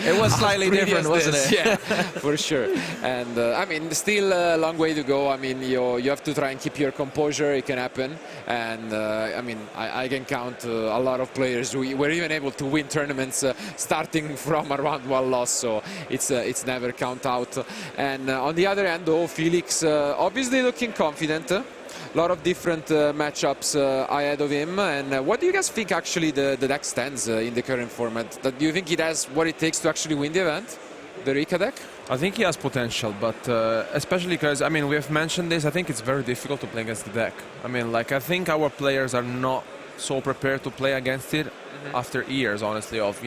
it was slightly different, wasn't it? Yeah, for sure. And I mean, still a long way to go. I mean, you have to try and keep your composure. It can happen. And I mean, I can count a lot of players who were even able to win tournaments starting from around 1 loss. So it's never count out. And on the other hand, though, Felix obviously looking confident. A lot of different matchups ahead of him. And what do you guys think actually the deck stands in the current format? Do you think it has what it takes to actually win the event, the Rikka deck? I think he has potential, but especially because, I mean, we have mentioned this, I think it's very difficult to play against the deck. I mean, like, I think our players are not so prepared to play against it after years, honestly, of,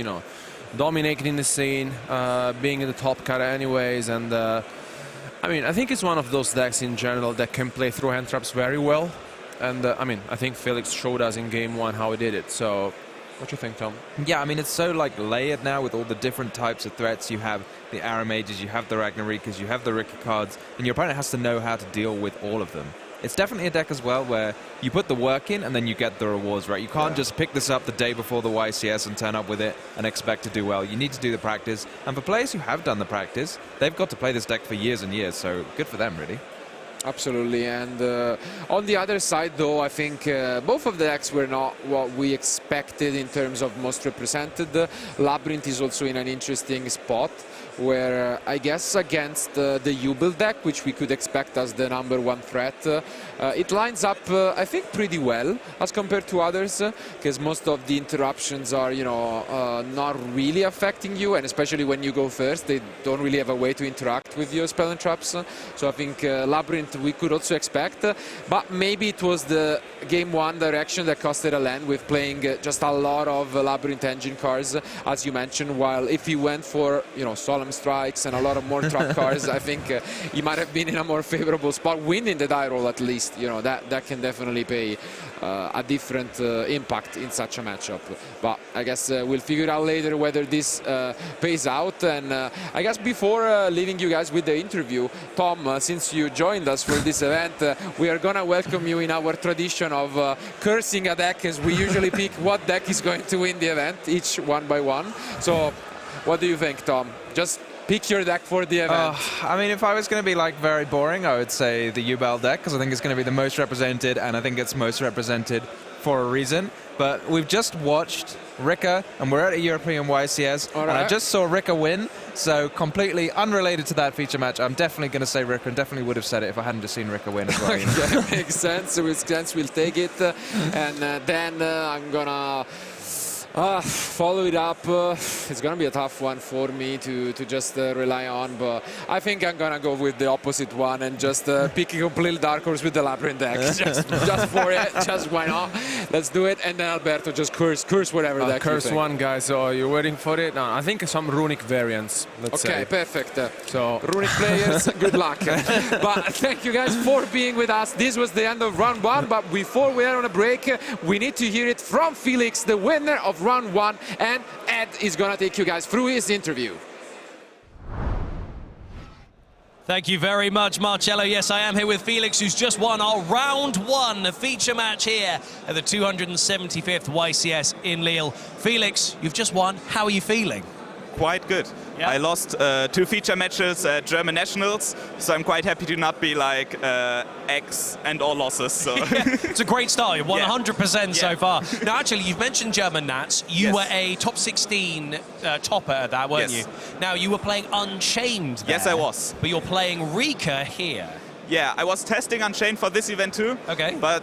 dominating in the scene, being in the top cut anyways, and I mean, I think it's one of those decks in general that can play through hand traps very well. And I mean, I think Felix showed us in game 1 how he did it. So, what do you think, Tom? Yeah, I mean, it's so like layered now with all the different types of threats. You have the Arrow Mages, you have the Ragnarikas, you have the Rikka cards, and your opponent has to know how to deal with all of them. It's definitely a deck as well where you put the work in and then you get the rewards, right? You can't just pick this up the day before the YCS and turn up with it and expect to do well. You need to do the practice. And for players who have done the practice, they've got to play this deck for years and years. So good for them, really. Absolutely. And on the other side, though, I think both of the decks were not what we expected in terms of most represented. Labyrinth is also in an interesting spot where I guess against the U-Build deck, which we could expect as the #1 threat, it lines up, I think, pretty well as compared to others, because most of the interruptions are, you know, not really affecting you, and especially when you go first, they don't really have a way to interact with your spell and traps. So I think Labyrinth we could also expect, but maybe it was the game 1 direction that costed Alain with playing just a lot of Labyrinth engine cards, as you mentioned, while if he went for, you know, Solemn Strikes and a lot of more trap cards, I think he might have been in a more favorable spot, winning the die roll at least. You know, that can definitely pay a different impact in such a matchup. But I guess we'll figure out later whether this pays out. And I guess before leaving you guys with the interview, Tom, since you joined us for this event, we are gonna welcome you in our tradition of cursing a deck, as we usually pick what deck is going to win the event, each one by one. So what do you think, Tom? Just pick your deck for the event. I mean, if I was going to be like very boring, I would say the U-Bell deck, because I think it's going to be the most represented, and I think it's most represented for a reason. But we've just watched Rikka, and we're at a European YCS, and I just saw Rikka win, so completely unrelated to that feature match, I'm definitely going to say Rikka, and definitely would have said it if I hadn't just seen Rikka win as well. You know? That makes sense. With sense, we'll take it, and then I'm gonna follow it up. It's gonna be a tough one for me to just rely on, but I think I'm gonna go with the opposite one and just pick a complete dark horse with the Labyrinth deck. just for it, just why not? Let's do it, and then Alberto just curse whatever deck you curse think. one, guys. So you're waiting for it? No, I think some runic variants. Let's say. Okay, perfect. So runic players, good luck. But thank you guys for being with us. This was the end of round 1, but before we are on a break, we need to hear it from Felix, the winner of round 1, and Ed is gonna take you guys through his interview. Thank you very much, Marcello. Yes, I am here with Felix, who's just won our round 1 feature match here at the 275th YCS in Lille. Felix, you've just won. How are you feeling? Quite good. Yeah. I lost 2 feature matches at German Nationals, so I'm quite happy to not be like X and all losses. So. Yeah, it's a great start. You've won 100% so far. Now, actually, you've mentioned German Nats. You were a top 16 topper at that, weren't you? Now, you were playing Unchained there. Yes, I was. But you're playing Rikka here. Yeah, I was testing Unchained for this event too. Okay. But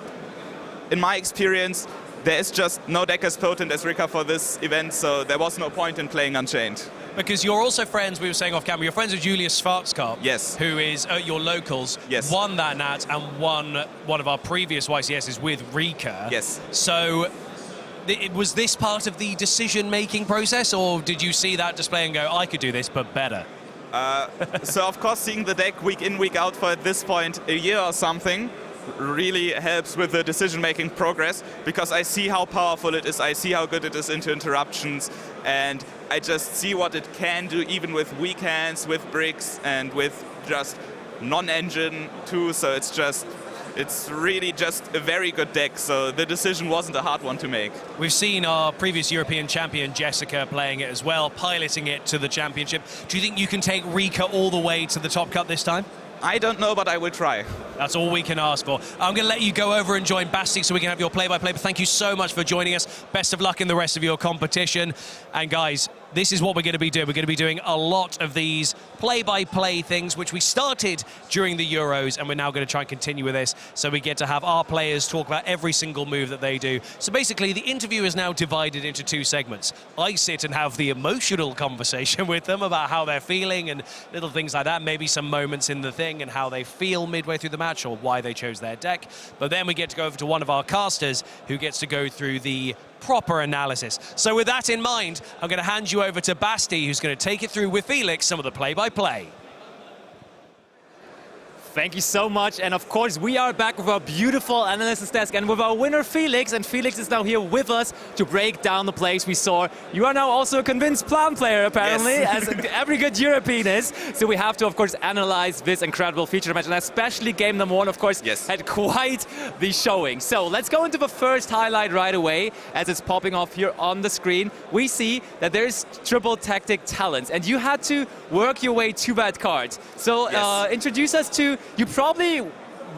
in my experience, there is just no deck as potent as Rikka for this event, so there was no point in playing Unchained. Because you're also friends, we were saying off camera, you're friends with Julius Schwarzkopf, yes, who is at your locals, won that Nat and won one of our previous YCSs with Rikka. Yes. So was this part of the decision-making process, or did you see that display and go, I could do this, but better? So, of course, seeing the deck week in, week out for at this point a year or something really helps with the decision-making progress, because I see how powerful it is, I see how good it is into interruptions, and I just see what it can do even with weak hands, with bricks, and with just non-engine too, so it's really just a very good deck, so the decision wasn't a hard one to make. We've seen our previous European champion, Jessica, playing it as well, piloting it to the championship. Do you think you can take Rikka all the way to the top cut this time? I don't know, but I will try. That's all we can ask for. I'm going to let you go over and join Basti so we can have your play-by-play. But thank you so much for joining us. Best of luck in the rest of your competition. And guys, this is what we're going to be doing. We're going to be doing a lot of these play-by-play things, which we started during the Euros, and we're now going to try and continue with this. So we get to have our players talk about every single move that they do. So basically, the interview is now divided into 2 segments. I sit and have the emotional conversation with them about how they're feeling and little things like that, maybe some moments in the thing and how they feel midway through the match or why they chose their deck. But then we get to go over to one of our casters who gets to go through the proper analysis. So with that in mind, I'm going to hand you over to Basti, who's going to take it through with Felix some of the play-by-play. Thank you so much, and of course we are back with our beautiful analysis desk and with our winner Felix, and Felix is now here with us to break down the plays we saw. You are now also a convinced plan player apparently, as every good European is, so we have to of course analyze this incredible feature match, and especially game number 1 of course had quite the showing. So let's go into the first highlight right away, as it's popping off here on the screen. We see that there's triple tactic talents, and you had to work your way to that card. So introduce us to, you probably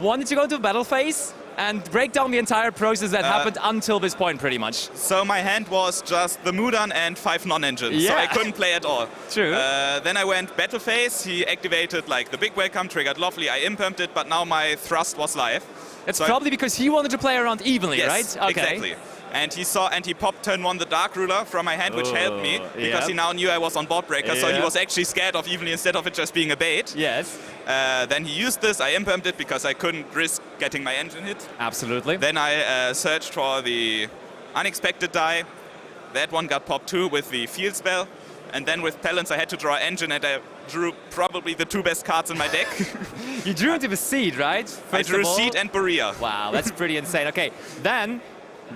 wanted to go to the battle phase, and break down the entire process that happened until this point, pretty much. So my hand was just the Mudan and 5 non-engines, so I couldn't play at all. True. Then I went battle phase. He activated like the big welcome, triggered lovely. I impermed it, but now my thrust was live. It's probably because he wanted to play around evenly, yes, right? Okay. Exactly. And he popped turn 1 the Dark Ruler from my hand, which helped me because he now knew I was on board breaker, so he was actually scared of evenly instead of it just being a bait. Yes. Then he used this, I impermed it because I couldn't risk getting my engine hit. Absolutely. Then I searched for the unexpected die. That one got popped too with the field spell. And then with Talents I had to draw engine, and I drew probably the 2 best cards in my deck. You drew into the Seed, right? I drew Seed and Berea. Wow, that's pretty insane. Okay, then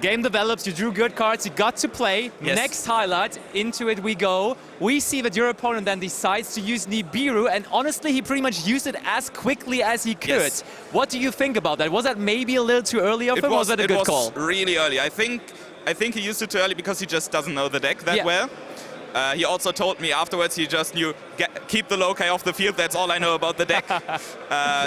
game develops, you drew good cards, you got to play. Yes. Next highlight, into it we go. We see that your opponent then decides to use Nibiru, and honestly, he pretty much used it as quickly as he could. Yes. What do you think about that? Was that maybe a little too early of him, or was that a good call? It was really early. I think he used it too early because he just doesn't know the deck that well. He also told me afterwards he just knew, keep the Lokai off the field, that's all I know about the deck.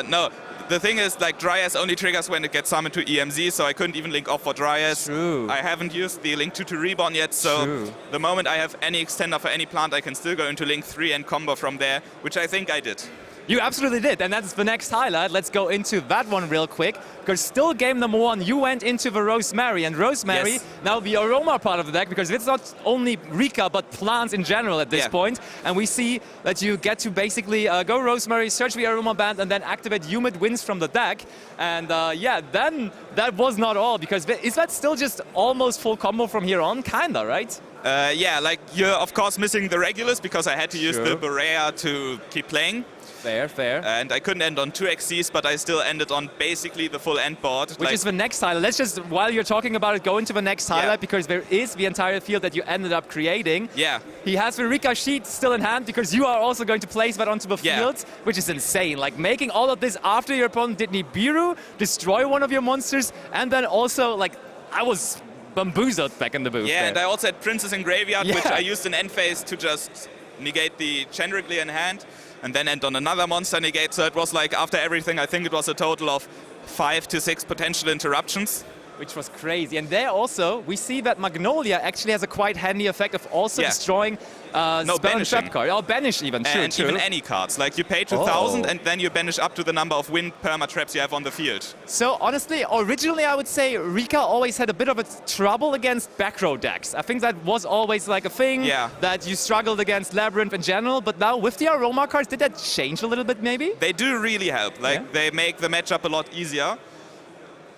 No, the thing is, like, Dryas only triggers when it gets summoned to EMZ, so I couldn't even link off for Dryas. True. I haven't used the Link 2 to Reborn yet, so the moment I have any extender for any plant, I can still go into Link 3 and combo from there, which I think I did. You absolutely did, and that's the next highlight. Let's go into that one real quick, because still game number 1, you went into the Rosemary, and Rosemary, now the Aroma part of the deck, because it's not only Rikka, but plants in general at this point, and we see that you get to basically go Rosemary, search the Aroma band, and then activate Humid Winds from the deck, and then that was not all, because is that still just almost full combo from here on? Kinda, right? Yeah, like, you're of course missing the Regulus, because I had to use the Berea to keep playing. Fair, fair. And I couldn't end on 2 XCs, but I still ended on basically the full end board. Which is the next highlight. Let's just, while you're talking about it, go into the next highlight, because there is the entire field that you ended up creating. Yeah. He has the Rikka sheet still in hand, because you are also going to place that onto the field, which is insane. Like, making all of this after your opponent did Nibiru, destroy one of your monsters, and then also, like, I was bamboozled back in the booth. Yeah, there. and I also had Princess in Graveyard, which I used in end phase to just negate the Chandrigly in hand, and then end on another monster negate. So it was like, after everything, I think it was a total of 5 to 6 potential interruptions. Which was crazy. And there also, we see that Magnolia actually has a quite handy effect of also destroying spell and trap card. Or banish even, and even any cards. Like, you pay 2,000 and then you banish up to the number of wind perma traps you have on the field. So honestly, originally I would say Rikka always had a bit of a trouble against back row decks. I think that was always like a thing that you struggled against Labyrinth in general, but now with the Aroma cards, did that change a little bit maybe? They do really help. Like, they make the matchup a lot easier.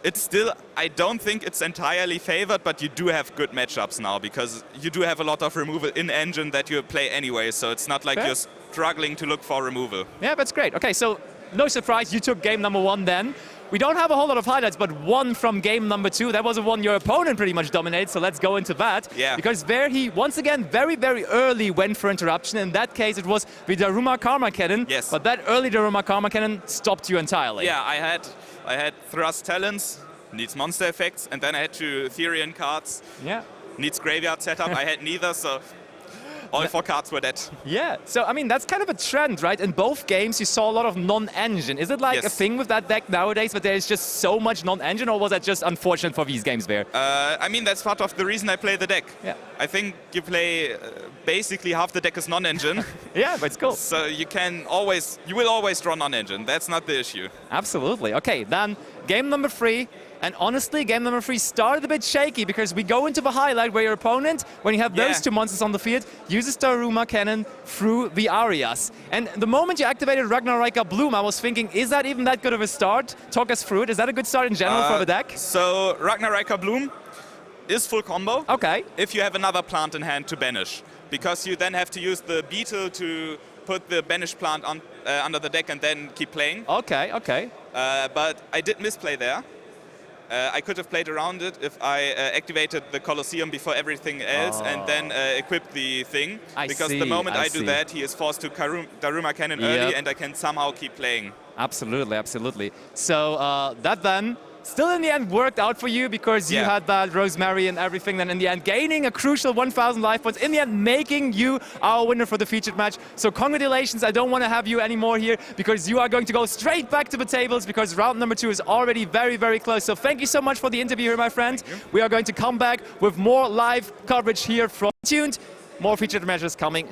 It's still, I don't think it's entirely favored, but you do have good matchups now, because you do have a lot of removal in engine that you play anyway, so it's not like you're struggling to look for removal. Yeah, that's great. Okay, so no surprise, you took game number 1 then. We don't have a whole lot of highlights, but one from game number 2. That was the one your opponent pretty much dominated, so let's go into that. Yeah. Because there he, once again, very, very early went for interruption. In that case, it was the Daruma Karma Cannon. Yes. But that early Daruma Karma Cannon stopped you entirely. Yeah, I had Thrust Talents, needs monster effects, and then I had 2 Therian cards. Yeah. Needs Graveyard setup. I had neither, so all 4 cards were dead. Yeah, so I mean, that's kind of a trend, right? In both games, you saw a lot of non-engine. Is it like a thing with that deck nowadays, that there's just so much non-engine, or was that just unfortunate for these games there? I mean, that's part of the reason I play the deck. Yeah. I think you play, basically half the deck is non-engine. Yeah, but it's cool. So you will always draw non-engine. That's not the issue. Absolutely. Okay, then game number 3. And honestly, game number 3 started a bit shaky, because we go into the highlight where your opponent, when you have those 2 monsters on the field, uses the Daruma Cannon through the Arias. And the moment you activated Ragnaraka Bloom, I was thinking, is that even that good of a start? Talk us through it. Is that a good start in general for the deck? So Ragnaraka Bloom is full combo. Okay. If you have another plant in hand to banish, because you then have to use the Beetle to put the banished plant on, under the deck and then keep playing. Okay, okay. But I did misplay there. I could have played around it if I activated the Colosseum before everything else and then equipped the thing. Because the moment I do that, he is forced to Daruma Cannon early, and I can somehow keep playing. Absolutely, absolutely. So that then still in the end worked out for you because you had that Rosemary and everything, then in the end gaining a crucial 1,000 life points, in the end making you our winner for the featured match. So congratulations, I don't want to have you anymore here because you are going to go straight back to the tables because round number 2 is already very, very close. So thank you so much for the interview here, my friend. We are going to come back with more live coverage here from Tuned. More featured matches coming